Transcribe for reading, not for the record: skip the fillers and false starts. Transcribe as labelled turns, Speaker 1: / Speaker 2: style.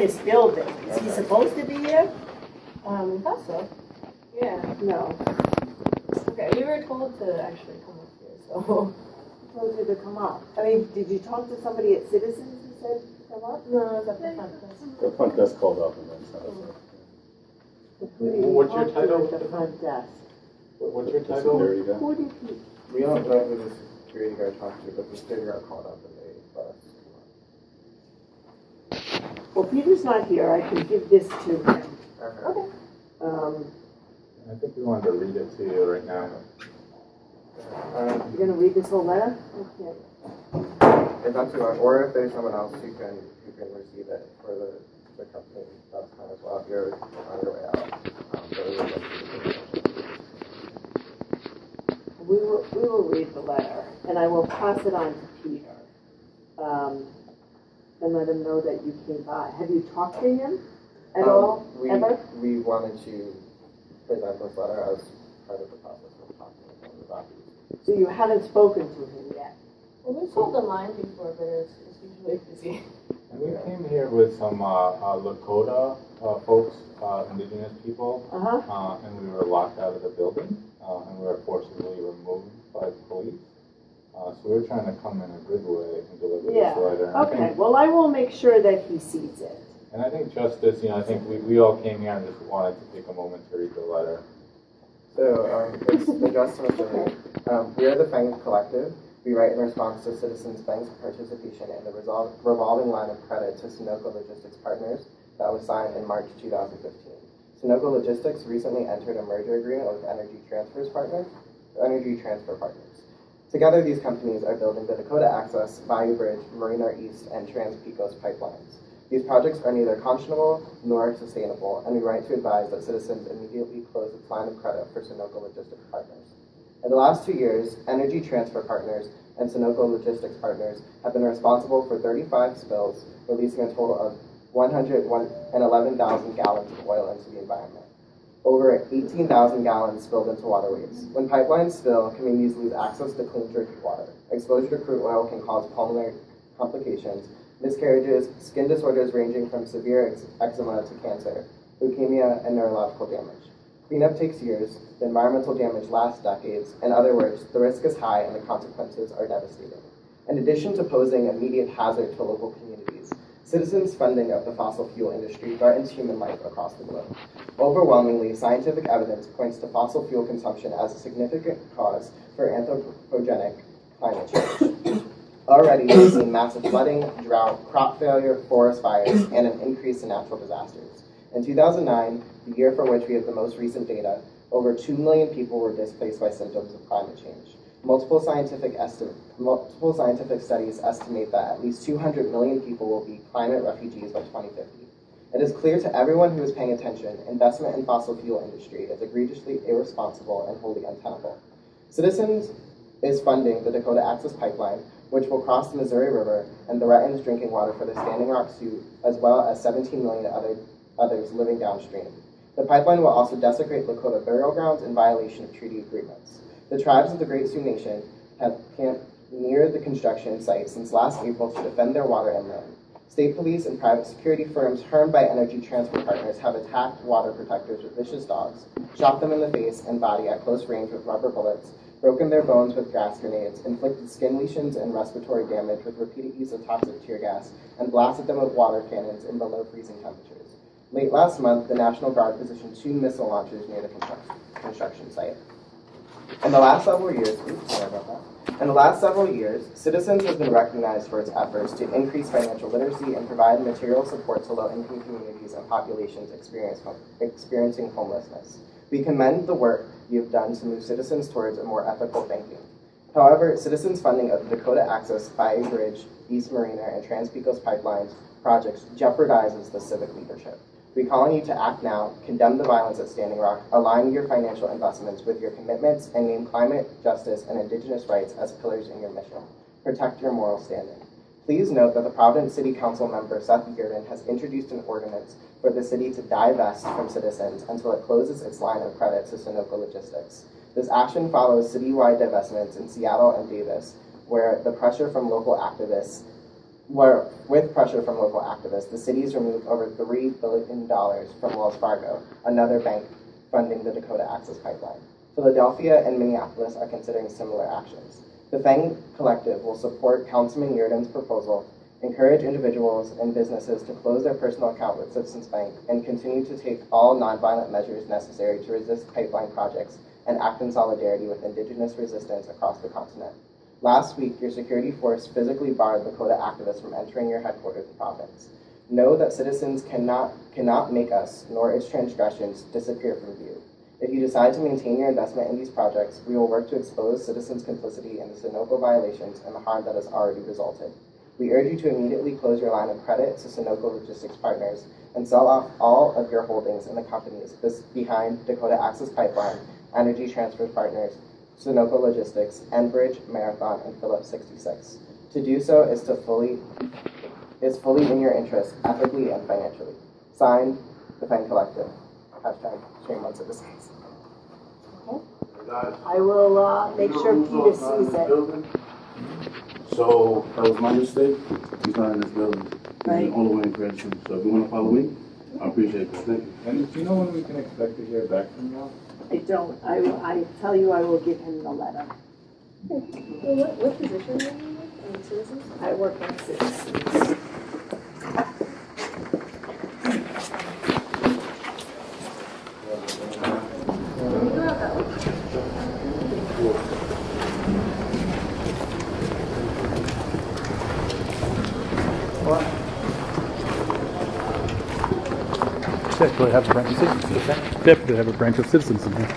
Speaker 1: this building. Is he supposed to be here?
Speaker 2: I thought so. Yeah.
Speaker 1: No.
Speaker 2: Okay, we were told to actually come up here, so.
Speaker 1: Told you to come up. I mean, did you talk to somebody at Citizens who said to come up?
Speaker 2: No, it was at the front desk.
Speaker 3: The front desk called up and then sent us up.
Speaker 4: What's your title?
Speaker 1: At the front desk.
Speaker 4: What's your
Speaker 3: The
Speaker 4: title?
Speaker 3: security guy.
Speaker 1: Who did you?
Speaker 5: We don't know who the security guard talked to, but the security guard called up and they let us come up.
Speaker 1: Well, Peter's not here. I can give this to him.
Speaker 2: Okay.
Speaker 4: I think we wanted to read it to you right now.
Speaker 1: You're going to read this whole letter? Okay.
Speaker 5: If not too long, or if there's someone else who can receive it for the company, that's fine as well. If you're on your way out, but we would like to
Speaker 1: We will read the letter, and I will pass it on to Peter, and let him know that you came by. Have you talked to him at all, ever?
Speaker 5: We wanted to present this letter as part of the process of talking with him about these.
Speaker 1: So you haven't spoken to him yet?
Speaker 2: Well, we've sold the line before, but it's usually busy.
Speaker 4: And we came here with some Lakota folks, indigenous people, and we were locked out of the building, and we were forcibly removed by police. So we were trying to come in a good way and deliver this letter. And
Speaker 1: Okay, well, I will make sure that he sees it.
Speaker 4: And I think justice, I think we all came here and just wanted to take a moment to read the letter.
Speaker 5: So it's addressed to Mr. Lee. We are the FANG Collective. We write in response to citizens' FANG's participation in the revolving line of credit to Sunoco Logistics Partners that was signed in March 2015. Sunoco Logistics recently entered a merger agreement with Energy Transfer Partners. Together, these companies are building the Dakota Access, Bayou Bridge, Marina East, and Trans-Pecos pipelines. These projects are neither conscionable nor sustainable, and we write to advise that citizens immediately close its line of credit for Sunoco Logistics Partners. In the last 2 years, Energy Transfer Partners and Sunoco Logistics Partners have been responsible for 35 spills, releasing a total of 111,000 gallons of oil into the environment. Over 18,000 gallons spilled into waterways. When pipelines spill, communities lose access to clean drinking water. Exposure to crude oil can cause pulmonary complications, miscarriages, skin disorders ranging from severe eczema to cancer, leukemia, and neurological damage. Cleanup takes years, the environmental damage lasts decades. In other words, the risk is high and the consequences are devastating. In addition to posing immediate hazard to local communities, citizens' funding of the fossil fuel industry threatens human life across the globe. Overwhelmingly, scientific evidence points to fossil fuel consumption as a significant cause for anthropogenic climate change. Already, we've seen massive flooding, drought, crop failure, forest fires, and an increase in natural disasters. In 2009, the year for which we have the most recent data, over 2 million people were displaced by symptoms of climate change. Multiple scientific studies estimate that at least 200 million people will be climate refugees by 2050. It is clear to everyone who is paying attention, investment in fossil fuel industry is egregiously irresponsible and wholly untenable. Citizens is funding the Dakota Access Pipeline, which will cross the Missouri River and threatens drinking water for the Standing Rock Sioux, as well as 17 million others living downstream. The pipeline will also desecrate Lakota burial grounds in violation of treaty agreements. The tribes of the Great Sioux Nation have camped near the construction site since last April to defend their water and land. State police and private security firms harmed by Energy Transfer Partners have attacked water protectors with vicious dogs, shot them in the face and body at close range with rubber bullets, broken their bones with gas grenades, inflicted skin lesions and respiratory damage with repeated use of toxic tear gas, and blasted them with water cannons in below freezing temperatures. Late last month, the National Guard positioned 2 missile launchers near the construction site. In the last several years, Citizens has been recognized for its efforts to increase financial literacy and provide material support to low-income communities and populations experiencing homelessness. We commend the work you have done to move citizens towards a more ethical thinking. However, Citizens' funding of the Dakota Access, Bayou Bridge, East Marina, and Trans-Pecos pipelines projects jeopardizes the civic leadership. We call on you to act now, condemn the violence at Standing Rock, align your financial investments with your commitments, and name climate, justice, and indigenous rights as pillars in your mission. Protect your moral standing. Please note that the Providence City Council member Seth Bearden has introduced an ordinance for the city to divest from Citizens until it closes its line of credit to Sunoco Logistics. This action follows citywide divestments in Seattle and Davis, where the pressure from local activists where, with pressure from local activists, the city's removed over $3 billion from Wells Fargo, another bank funding the Dakota Access Pipeline. Philadelphia and Minneapolis are considering similar actions. The FANG Collective will support Councilman Yurden's proposal, encourage individuals and businesses to close their personal account with Citizens Bank, and continue to take all nonviolent measures necessary to resist pipeline projects and act in solidarity with indigenous resistance across the continent. Last week, your security force physically barred Dakota activists from entering your headquarters in Providence. Know that citizens cannot make us, nor its transgressions, disappear from view. If you decide to maintain your investment in these projects, we will work to expose citizens' complicity in the Sunoco violations and the harm that has already resulted. We urge you to immediately close your line of credit to Sunoco Logistics Partners and sell off all of your holdings in the companies behind Dakota Access Pipeline, Energy Transfer Partners, Sunoco Logistics, Enbridge, Marathon, and Phillips 66. To do so is fully in your interest, ethically and financially. Signed, the FANG Collective. Shame on citizens.
Speaker 1: I will make sure Peter sees it.
Speaker 6: So that was my mistake. He's not in this building. He's all the way in Cranston. So if you want to follow me, I appreciate it. Thank you.
Speaker 4: And do you know when we can expect to hear back from you?
Speaker 1: I don't. I tell you, I will give him the letter.
Speaker 2: Well, what position are you in Citizens?
Speaker 1: I work on Citizens.
Speaker 7: Definitely have a branch of citizens. Definitely have a branch of citizens in here.